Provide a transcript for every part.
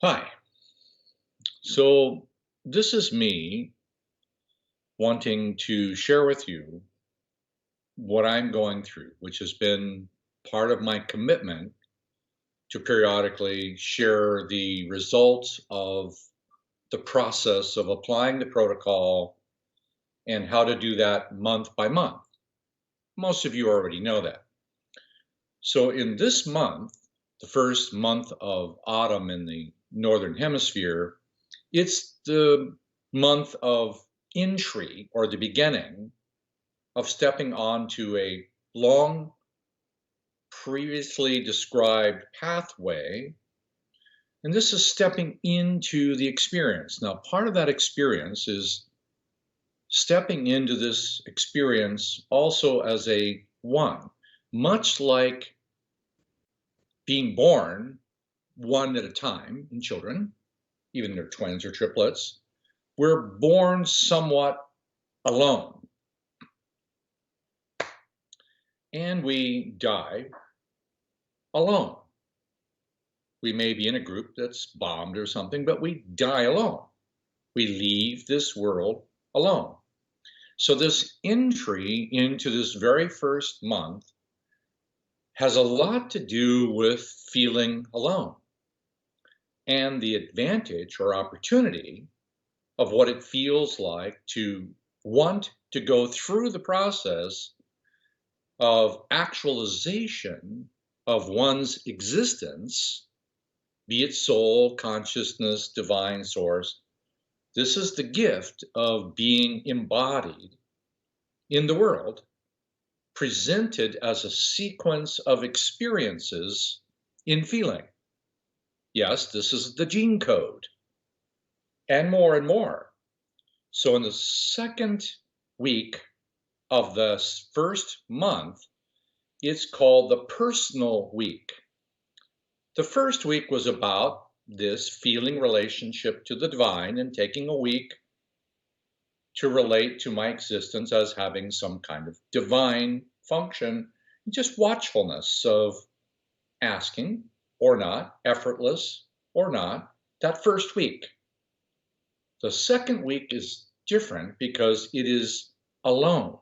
Hi. So, this is me wanting to share with you what I'm going through, which has been part of my commitment to periodically share the results of the process of applying the protocol and how to do that month by month. Most of you already know that. So, in this month, the first month of autumn in the Northern Hemisphere, it's the month of entry or the beginning of stepping onto a long, previously described pathway. And this is stepping into the experience. Now, part of that experience is stepping into this experience also as a one, much like being born one at a time in children, even they're twins or triplets. We're born somewhat alone and we die alone. We may be in a group that's bombed or something, but we die alone. We leave this world alone. So, this entry into this very first month has a lot to do with feeling alone and the advantage or opportunity of what it feels like to want to go through the process of actualization of one's existence, be it soul, consciousness, divine source. This is the gift of being embodied in the world, presented as a sequence of experiences in feeling. Yes, this is the gene code, and more and more. So, in the second week of the first month, it's called the personal week. The first week was about this feeling relationship to the divine and taking a week to relate to my existence as having some kind of divine function, just watchfulness of asking or not, effortless or not, that first week. The second week is different because it is alone,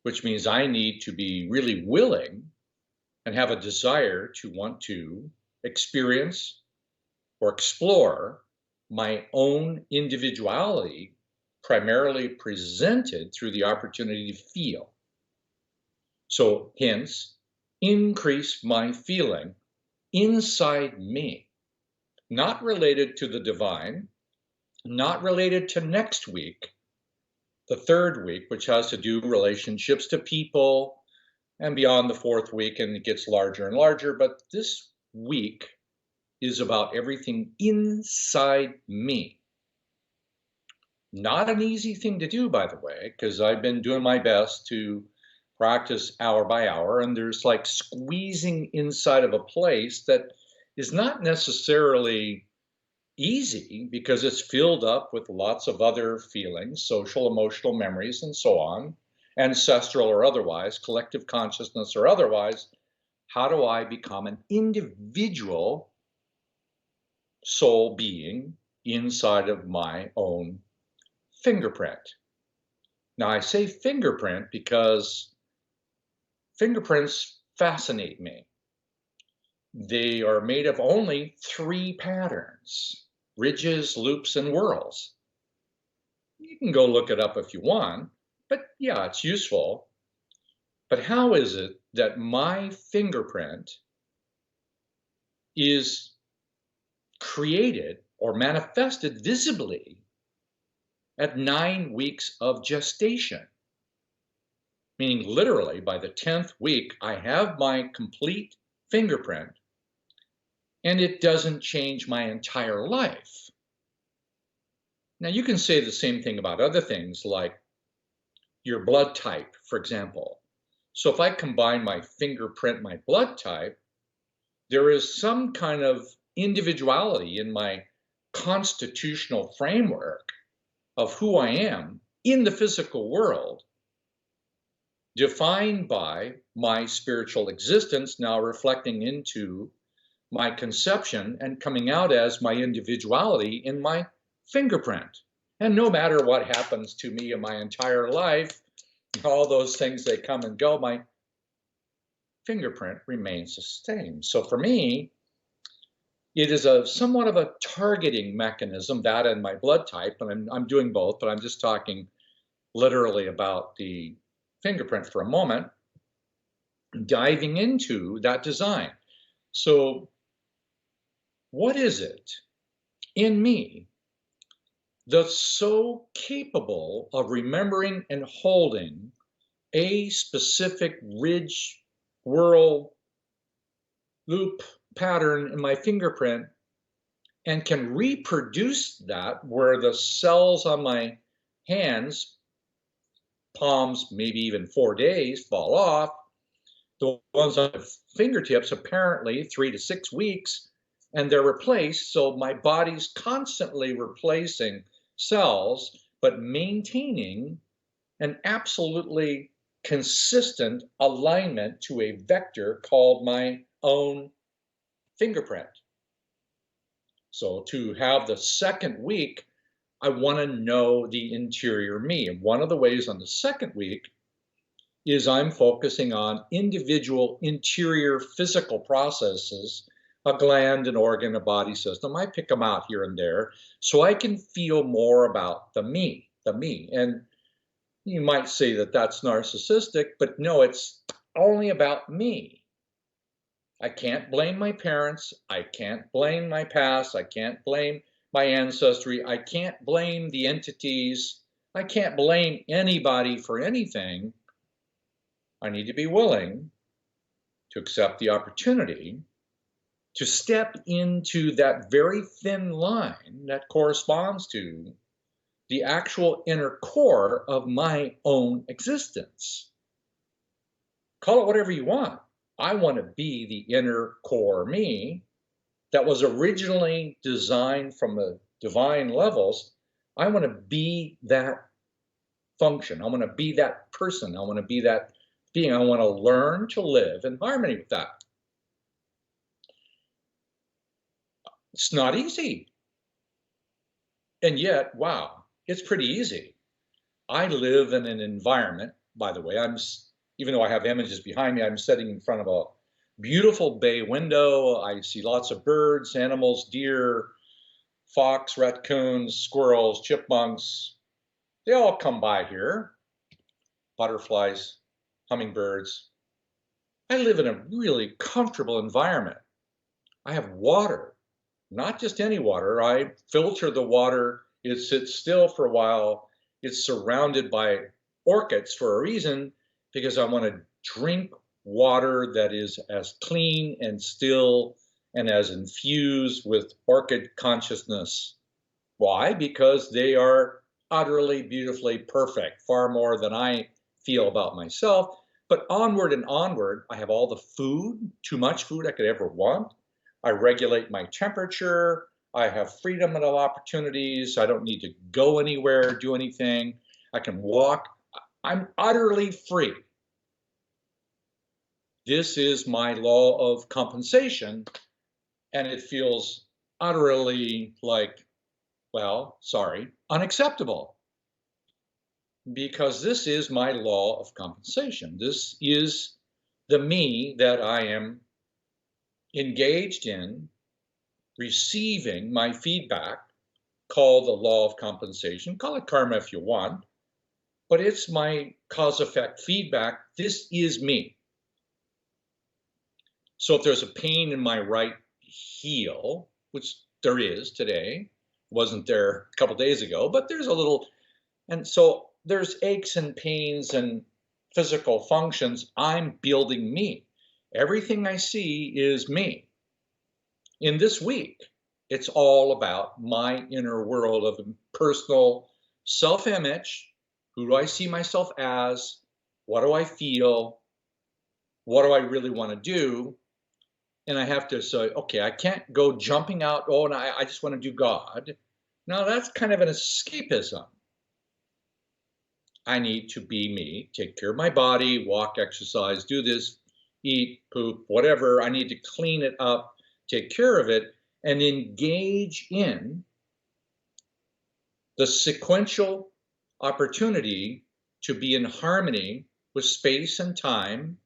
which means I need to be really willing and have a desire to want to experience or explore my own individuality, primarily presented through the opportunity to feel. So, hence, increase my feeling inside me, not related to the divine, not related to next week, the third week, which has to do relationships to people, and beyond the fourth week, and it gets larger and larger. But this week is about everything inside me. Not an easy thing to do, by the way, because I've been doing my best to practice hour by hour, and there's like squeezing inside of a place that is not necessarily easy because it's filled up with lots of other feelings, social, emotional memories, and so on, ancestral or otherwise, collective consciousness or otherwise. How do I become an individual soul being inside of my own fingerprint? Now, I say fingerprint because fingerprints fascinate me. They are made of only 3 patterns: ridges, loops, and whorls. You can go look it up if you want, but yeah, it's useful. But how is it that my fingerprint is created or manifested visibly at 9 weeks of gestation? Meaning, literally, by the 10th week, I have my complete fingerprint, and it doesn't change my entire life. Now, you can say the same thing about other things like your blood type, for example. So if I combine my fingerprint, my blood type, there is some kind of individuality in my constitutional framework of who I am in the physical world, defined by my spiritual existence now reflecting into my conception and coming out as my individuality in my fingerprint. And no matter what happens to me in my entire life, all those things, they come and go, my fingerprint remains the same. So for me, it is a somewhat of a targeting mechanism, that and my blood type, and I'm doing both, but I'm just talking literally about the fingerprint for a moment, diving into that design. So what is it in me that's so capable of remembering and holding a specific ridge, whirl, loop pattern in my fingerprint, and can reproduce that where the cells on my hands, palms, maybe even 4 days, fall off. The ones on the fingertips, apparently 3 to 6 weeks, and they're replaced. So my body's constantly replacing cells, but maintaining an absolutely consistent alignment to a vector called my own fingerprint. So to have the second week, I want to know the interior me. And one of the ways on the second week is I'm focusing on individual interior physical processes, a gland, an organ, a body system. I pick them out here and there so I can feel more about the me, the me. And you might say that that's narcissistic, but no, it's only about me. I can't blame my parents. I can't blame my past. I can't blame my ancestry. I can't blame the entities. I can't blame anybody for anything. I need to be willing to accept the opportunity to step into that very thin line that corresponds to the actual inner core of my own existence. Call it whatever you want. I want to be the inner core me that was originally designed from the divine levels. I want to be that function. I want to be that person. I want to be that being. I want to learn to live in harmony with that. It's not easy. And yet, wow, it's pretty easy. I live in an environment, by the way, even though I have images behind me, I'm sitting in front of a beautiful bay window. I see lots of birds, animals, deer, fox, raccoons, squirrels, chipmunks. They all come by here. Butterflies, hummingbirds. I live in a really comfortable environment. I have water, not just any water. I filter the water. It sits still for a while. It's surrounded by orchids for a reason, because I want to drink water that is as clean and still and as infused with orchid consciousness. Why? Because they are utterly beautifully perfect, far more than I feel about myself. But onward and onward, I have all the food, too much food I could ever want. I regulate my temperature. I have freedom of opportunities. I don't need to go anywhere, do anything. I can walk. I'm utterly free. This is my law of compensation, and it feels utterly like, well, sorry, unacceptable. Because this is my law of compensation. This is the me that I am engaged in receiving my feedback, called the law of compensation. Call it karma if you want, but it's my cause-effect feedback. This is me. So if there's a pain in my right heel, which there is today, wasn't there a couple days ago, but there's a little, and so there's aches and pains and physical functions. I'm building me. Everything I see is me. In this week, it's all about my inner world of personal self-image. Who do I see myself as? What do I feel? What do I really want to do? And I have to say, okay, I can't go jumping out, oh, and I just want to do God. Now, that's kind of an escapism. I need to be me, take care of my body, walk, exercise, do this, eat, poop, whatever. I need to clean it up, take care of it, and engage in the sequential opportunity to be in harmony with space and time,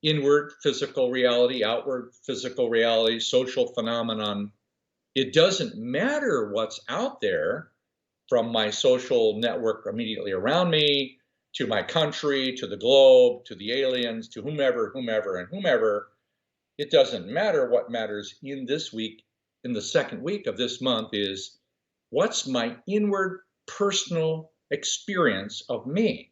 inward physical reality, outward physical reality, social phenomenon. It doesn't matter what's out there, from my social network immediately around me, to my country, to the globe, to the aliens, to whomever, and whomever. It doesn't matter. What matters in this week, in the second week of this month, is what's my inward personal experience of me.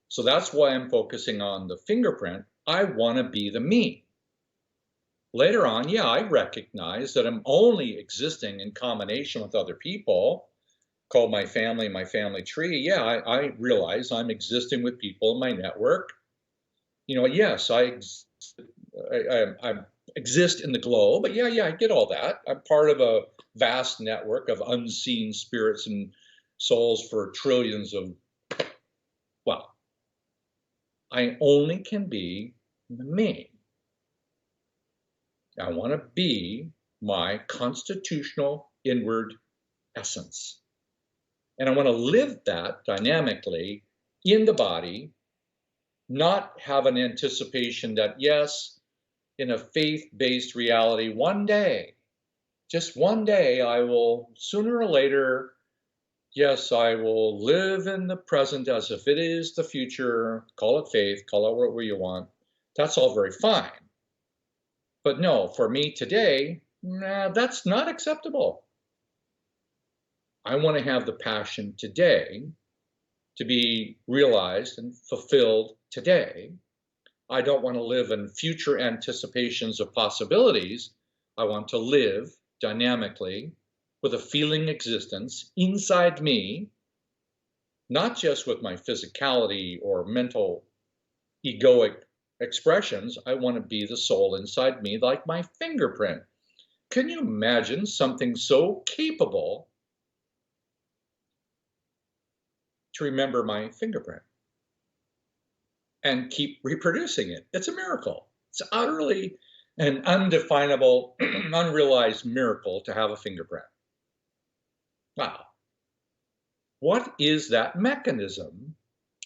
So that's why I'm focusing on the fingerprint. I want to be the me. Later on, yeah, I recognize that I'm only existing in combination with other people, called my family tree. Yeah, I realize I'm existing with people in my network. Yes, I exist in the globe, but yeah, I get all that. I'm part of a vast network of unseen spirits and souls for trillions of, well, I only can be me. I want to be my constitutional inward essence. And I want to live that dynamically in the body, not have an anticipation that, yes, in a faith-based reality, one day, just one day, I will, sooner or later, yes, I will live in the present as if it is the future. Call it faith, call it whatever you want. That's all very fine. But no, for me today, that's not acceptable. I want to have the passion today to be realized and fulfilled today. I don't want to live in future anticipations of possibilities. I want to live dynamically with a feeling existence inside me, not just with my physicality or mental egoic expressions. I want to be the soul inside me, like my fingerprint. Can you imagine something so capable to remember my fingerprint and keep reproducing it? It's a miracle. It's utterly an undefinable, unrealized miracle to have a fingerprint. Wow. What is that mechanism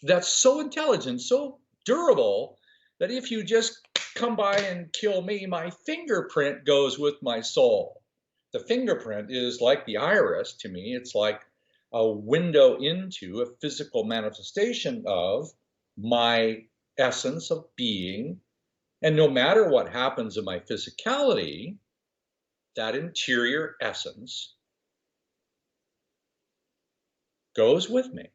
that's so intelligent, so durable, that if you just come by and kill me, my fingerprint goes with my soul? The fingerprint is like the iris to me. It's like a window into a physical manifestation of my essence of being. And no matter what happens in my physicality, that interior essence goes with me.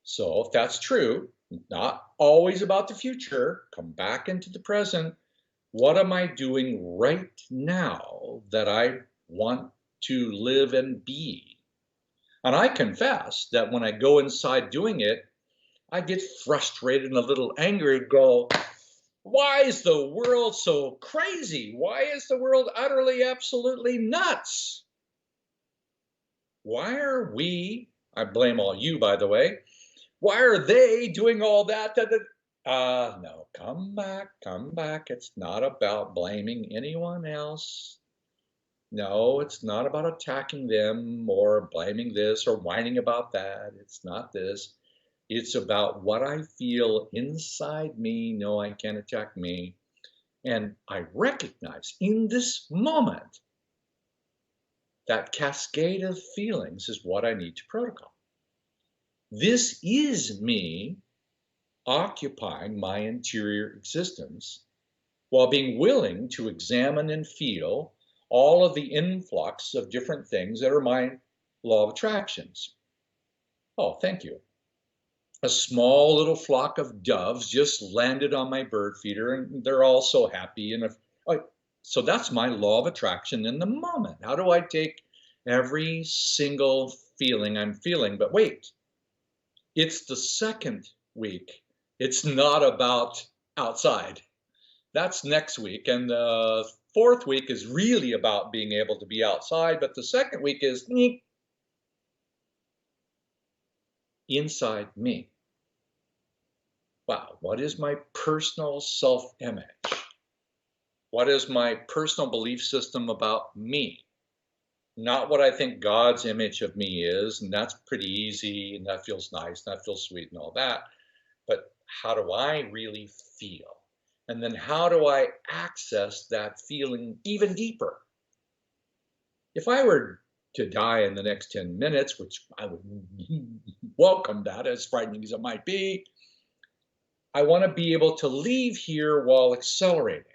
So if that's true, not always about the future, come back into the present. What am I doing right now that I want to live and be? And I confess that when I go inside doing it, I get frustrated and a little angry and go, why is the world so crazy? Why is the world utterly, absolutely nuts? Why are we, I blame all you, by the way, why are they doing all that? No, come back. It's not about blaming anyone else. No, it's not about attacking them or blaming this or whining about that. It's not this. It's about what I feel inside me. No, I can't attack me. And I recognize in this moment that cascade of feelings is what I need to protocol. This is me occupying my interior existence while being willing to examine and feel all of the influx of different things that are my law of attractions. Oh, thank you. A small little flock of doves just landed on my bird feeder and they're all so happy. So that's my law of attraction in the moment. How do I take every single feeling I'm feeling? But wait, it's the second week. It's not about outside. That's next week. And the fourth week is really about being able to be outside. But the second week is inside me. Wow, what is my personal self-image? What is my personal belief system about me? Not what I think God's image of me is, and that's pretty easy, and that feels nice, and that feels sweet, and all that. But how do I really feel? And then how do I access that feeling even deeper? If I were to die in the next 10 minutes, which I would welcome that, as frightening as it might be, I want to be able to leave here while accelerating.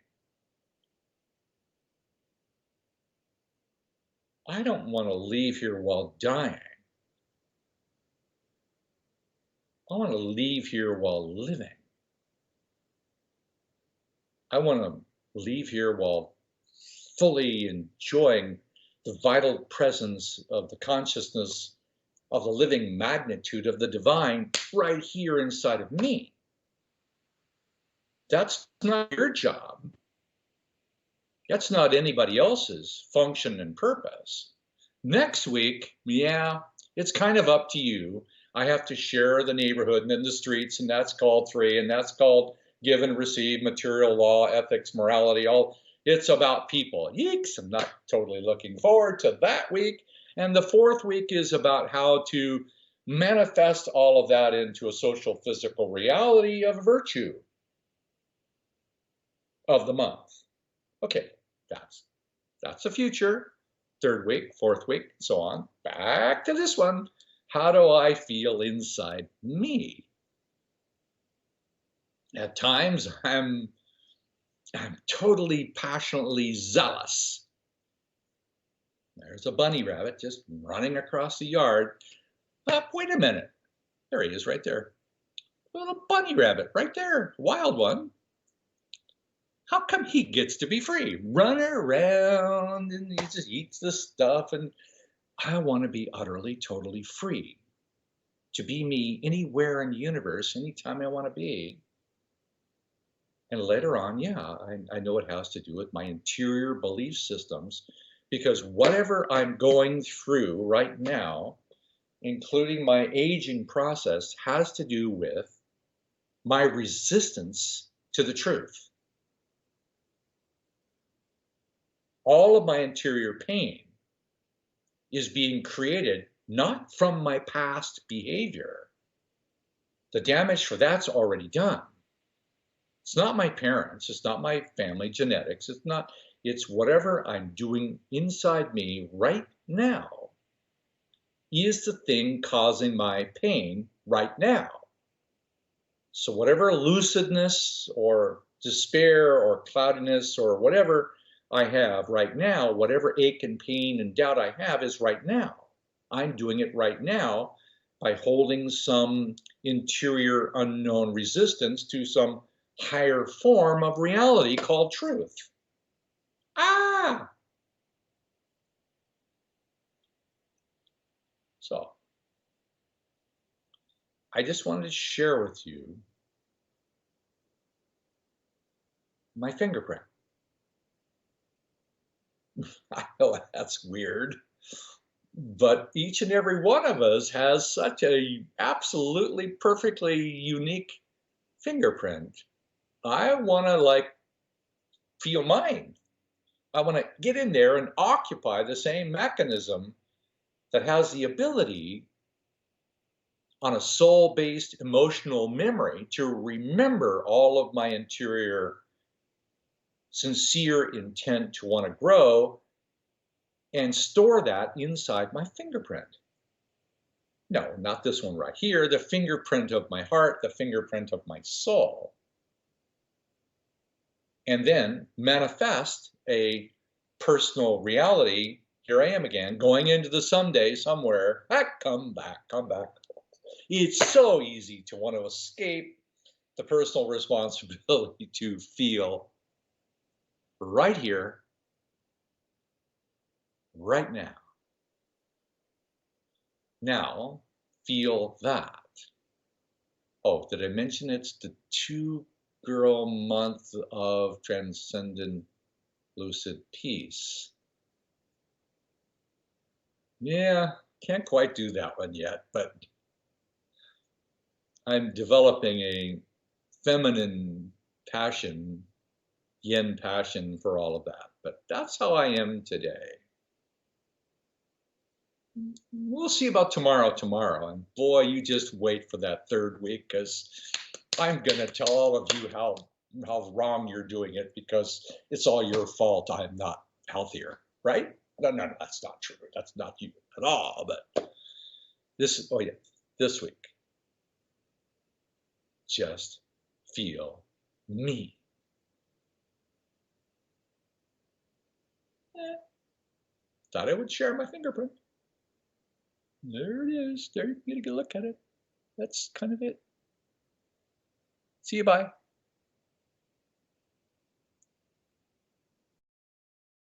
I don't want to leave here while dying. I want to leave here while living. I want to leave here while fully enjoying the vital presence of the consciousness of the living magnitude of the divine right here inside of me. That's not your job. That's not anybody else's function and purpose. Next week, yeah, it's kind of up to you. I have to share the neighborhood and then the streets, and that's called 3, and that's called give and receive, material law, ethics, morality. All it's about people. Yeeks, I'm not totally looking forward to that week. And the 4th week is about how to manifest all of that into a social physical reality of virtue of the month. Okay, that's the future. 3rd week, 4th week, and so on. Back to this one. How do I feel inside me? At times, I'm totally passionately zealous. There's a bunny rabbit just running across the yard. Wait a minute. There he is right there. Little bunny rabbit right there. Wild one. How come he gets to be free? Run around and he just eats the stuff. And I want to be utterly, totally free. To be me anywhere in the universe, anytime I want to be. And later on, yeah, I know it has to do with my interior belief systems, because whatever I'm going through right now, including my aging process, has to do with my resistance to the truth. All of my interior pain is being created not from my past behavior. The damage for that's already done. It's not my parents, it's not my family genetics, it's whatever I'm doing inside me right now is the thing causing my pain right now. So whatever lucidness or despair or cloudiness or whatever I have right now, whatever ache and pain and doubt I have is right now. I'm doing it right now by holding some interior unknown resistance to some higher form of reality called truth. So I just wanted to share with you my fingerprint. I know that's weird, but each and every one of us has such a absolutely perfectly unique fingerprint. I want to feel mine. I want to get in there and occupy the same mechanism that has the ability on a soul-based emotional memory to remember all of my interior sincere intent to want to grow and store that inside my fingerprint. No, not this one right here, the fingerprint of my heart, the fingerprint of my soul. And then manifest a personal reality. Here I am again, going into the someday somewhere. Come back, come back. It's so easy to want to escape the personal responsibility to feel right here, right now. Now, feel that. Oh, did I mention it's the 2-girl month of transcendent lucid peace? Yeah, can't quite do that one yet, but I'm developing a feminine passion yin passion for all of that. But that's how I am today. We'll see about tomorrow. And boy, you just wait for that third week because I'm gonna tell all of you how wrong you're doing it because it's all your fault. I'm not healthier, right? No, no, no, that's not true. That's not you at all. But oh yeah, this week, just feel me. Eh, thought I would share my fingerprint. There it is. There you get a good look at it. That's kind of it. See you. Bye.